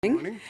Morning.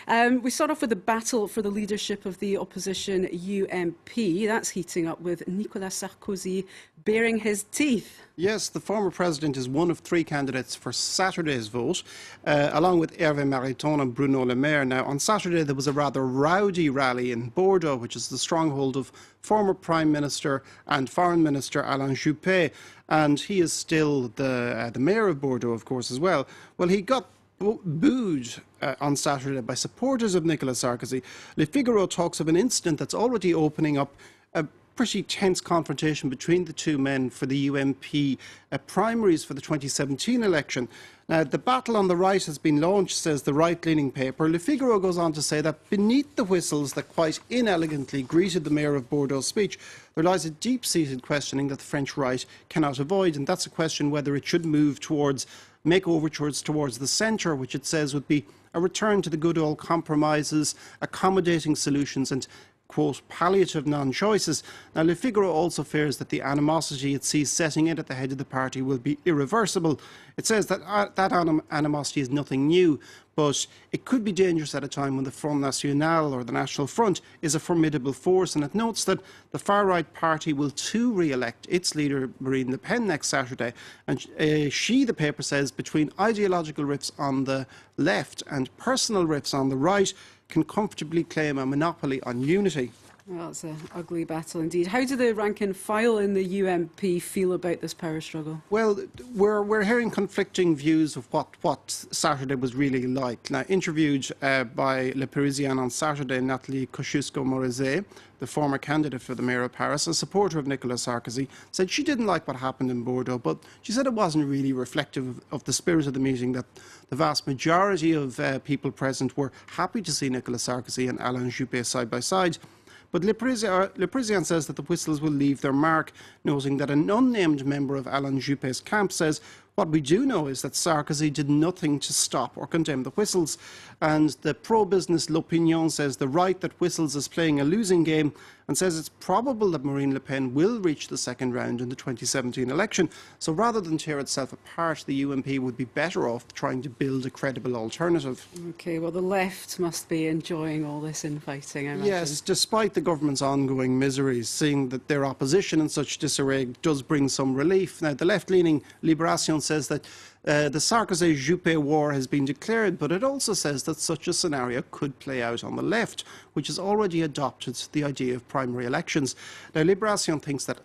We start off with the battle for the leadership of the opposition UMP. That's heating up with Nicolas Sarkozy baring his teeth. Yes, the former president is one of three candidates for Saturday's vote, along with Hervé Mariton and Bruno Le Maire. Now, on Saturday, there was a rather rowdy rally in Bordeaux, which is the stronghold of former Prime Minister and Foreign Minister Alain Juppé, and he is still the mayor of Bordeaux, of course, as well. Well, he got booed on Saturday by supporters of Nicolas Sarkozy. Le Figaro talks of an incident that's already opening up a pretty tense confrontation between the two men for the UMP primaries for the 2017 election. Now, the battle on the right has been launched, says the right-leaning paper. Le Figaro goes on to say that beneath the whistles that quite inelegantly greeted the mayor of Bordeaux's speech, there lies a deep-seated questioning that the French right cannot avoid, and that's a question whether it should make overtures towards the centre, which it says would be a return to the good old compromises, accommodating solutions and, quote, palliative non-choices. Now, Le Figaro also fears that the animosity it sees setting in at the head of the party will be irreversible. It says that that animosity is nothing new, but it could be dangerous at a time when the Front National, or the National Front, is a formidable force, and it notes that the far-right party will too re-elect its leader, Marine Le Pen, next Saturday, and the paper says, between ideological rifts on the left and personal rifts on the right, can comfortably claim a monopoly on unity. Well, it's an ugly battle indeed. How do the rank and file in the UMP feel about this power struggle? Well, we're hearing conflicting views of what Saturday was really like. Now, interviewed by Le Parisien on Saturday, Nathalie Kosciusko-Morizet, the former candidate for the mayor of Paris, a supporter of Nicolas Sarkozy, said she didn't like what happened in Bordeaux, but she said it wasn't really reflective of the spirit of the meeting, that the vast majority of people present were happy to see Nicolas Sarkozy and Alain Juppé side by side. But Le Parisien says that the whistles will leave their mark, noting that an unnamed member of Alain Juppé's camp says, what we do know is that Sarkozy did nothing to stop or condemn the whistles. And the pro-business L'Opinion says the right that whistles is playing a losing game, and says it's probable that Marine Le Pen will reach the second round in the 2017 election. So rather than tear itself apart, the UMP would be better off trying to build a credible alternative. OK, well, the left must be enjoying all this infighting, I imagine. Yes, despite the government's ongoing miseries, seeing that their opposition in such disarray does bring some relief. Now, the left-leaning Libération says that the Sarkozy-Juppé war has been declared, but it also says that such a scenario could play out on the left, which has already adopted the idea of primary elections. Now, Libération thinks that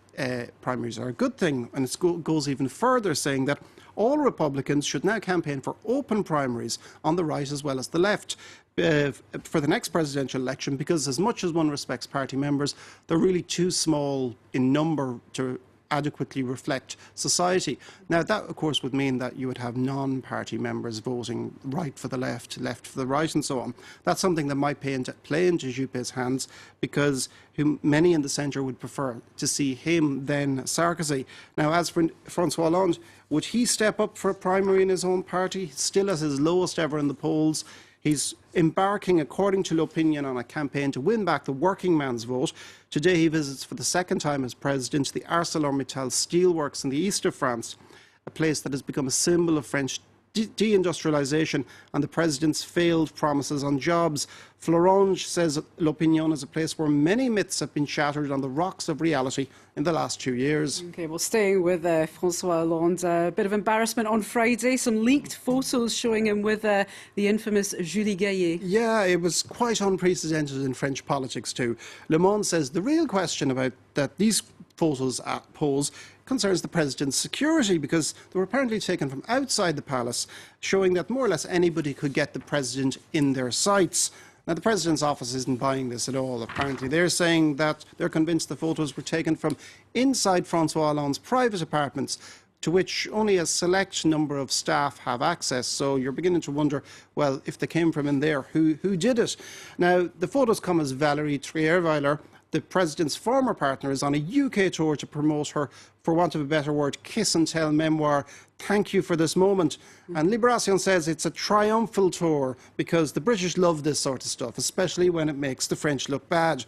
primaries are a good thing, and it goes even further, saying that all Republicans should now campaign for open primaries on the right as well as the left for the next presidential election, because as much as one respects party members, they're really too small in number to adequately reflect society. Now, that, of course, would mean that you would have non-party members voting right for the left, left for the right, and so on. That's something that might play into Juppé's hands, because many in the centre would prefer to see him than Sarkozy. Now, as for François Hollande, would he step up for a primary in his own party? Still at his lowest ever in the polls. He's embarking, according to L'Opinion, on a campaign to win back the working man's vote. Today he visits for the second time as president the ArcelorMittal steelworks in the east of France, a place that has become a symbol of French deindustrialisation and the president's failed promises on jobs. Florange says L'Opinion is a place where many myths have been shattered on the rocks of reality in the last 2 years. OK, well, staying with François Hollande, a bit of embarrassment on Friday. Some leaked photos showing him with the infamous Julie Gaillet. Yeah, it was quite unprecedented in French politics too. Le Monde says the real question about that these photos pose concerns the president's security, because they were apparently taken from outside the palace, showing that more or less anybody could get the president in their sights. Now, the president's office isn't buying this at all, apparently. They're saying that they're convinced the photos were taken from inside François Hollande's private apartments, to which only a select number of staff have access. So you're beginning to wonder, well, if they came from in there, who did it? Now, the photos come as Valérie Trierweiler, the president's former partner, is on a UK tour to promote her, for want of a better word, kiss and tell memoir, Thank You for This Moment. And Libération says it's a triumphal tour because the British love this sort of stuff, especially when it makes the French look bad.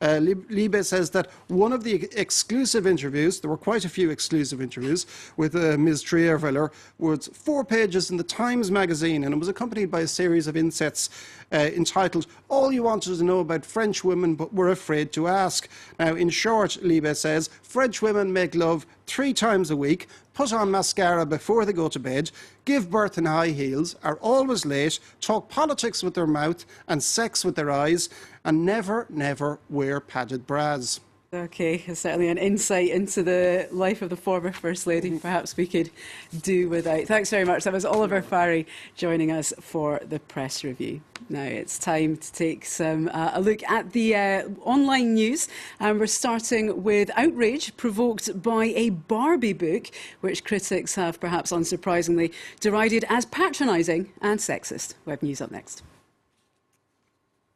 Liebe says that one of the exclusive interviews, there were quite a few exclusive interviews with Ms. Trierweiler, was 4 pages in the Times magazine, and it was accompanied by a series of insets entitled "All You Wanted to Know About French Women But Were Afraid to Ask." Now, in short, Liebe says, French women make love 3 times a week, put on mascara before they go to bed, give birth in high heels, are always late, talk politics with their mouth and sex with their eyes, and never, never wear padded bras. Okay, certainly an insight into the life of the former First Lady perhaps we could do without. Thanks very much. That was Oliver Farry joining us for the press review. Now it's time to take a look at the online news, and we're starting with outrage provoked by a Barbie book, which critics have perhaps unsurprisingly derided as patronising and sexist. Web News up next.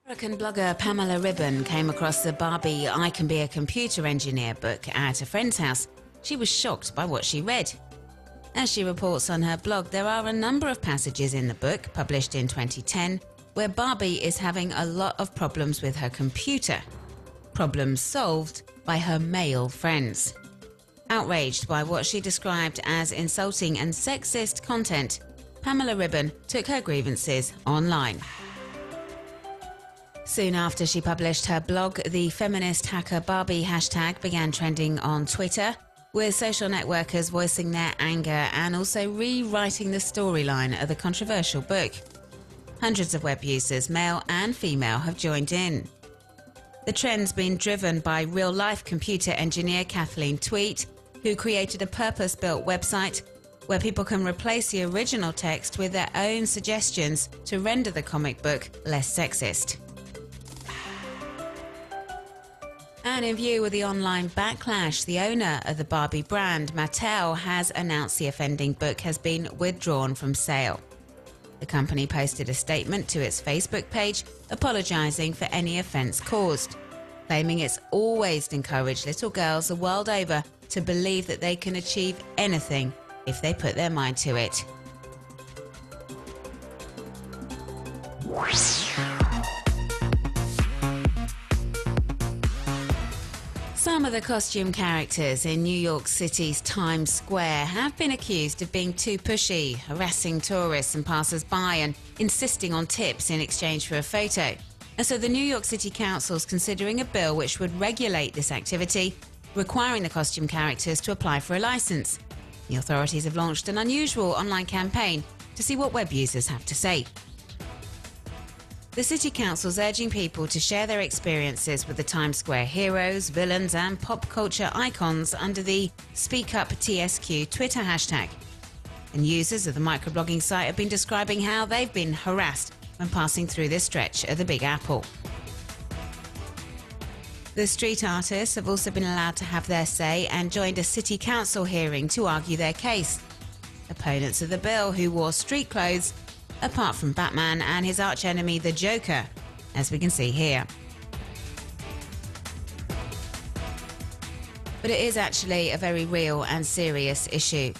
American blogger Pamela Ribon came across the Barbie I Can Be a Computer Engineer book at a friend's house. She was shocked by what she read. As she reports on her blog, there are a number of passages in the book, published in 2010, where Barbie is having a lot of problems with her computer. Problems solved by her male friends. Outraged by what she described as insulting and sexist content, Pamela Ribon took her grievances online. Soon after she published her blog, the feminist hacker Barbie hashtag began trending on Twitter, with social networkers voicing their anger and also rewriting the storyline of the controversial book. Hundreds of web users, male and female, have joined in. The trend's been driven by real-life computer engineer Kathleen Tweet, who created a purpose-built website where people can replace the original text with their own suggestions to render the comic book less sexist. And in view of the online backlash, the owner of the Barbie brand, Mattel, has announced the offending book has been withdrawn from sale. The company posted a statement to its Facebook page apologising for any offence caused, claiming it's always encouraged little girls the world over to believe that they can achieve anything if they put their mind to it. Some of the costume characters in New York City's Times Square have been accused of being too pushy, harassing tourists and passers-by and insisting on tips in exchange for a photo. And so the New York City Council is considering a bill which would regulate this activity, requiring the costume characters to apply for a licence. The authorities have launched an unusual online campaign to see what web users have to say. The City Council is urging people to share their experiences with the Times Square heroes, villains and pop culture icons under the Speak Up TSQ Twitter hashtag. And users of the microblogging site have been describing how they've been harassed when passing through this stretch of the Big Apple. The street artists have also been allowed to have their say and joined a City Council hearing to argue their case. Opponents of the bill, who wore street clothes, apart from Batman and his archenemy the Joker, as we can see here. But it is actually a very real and serious issue.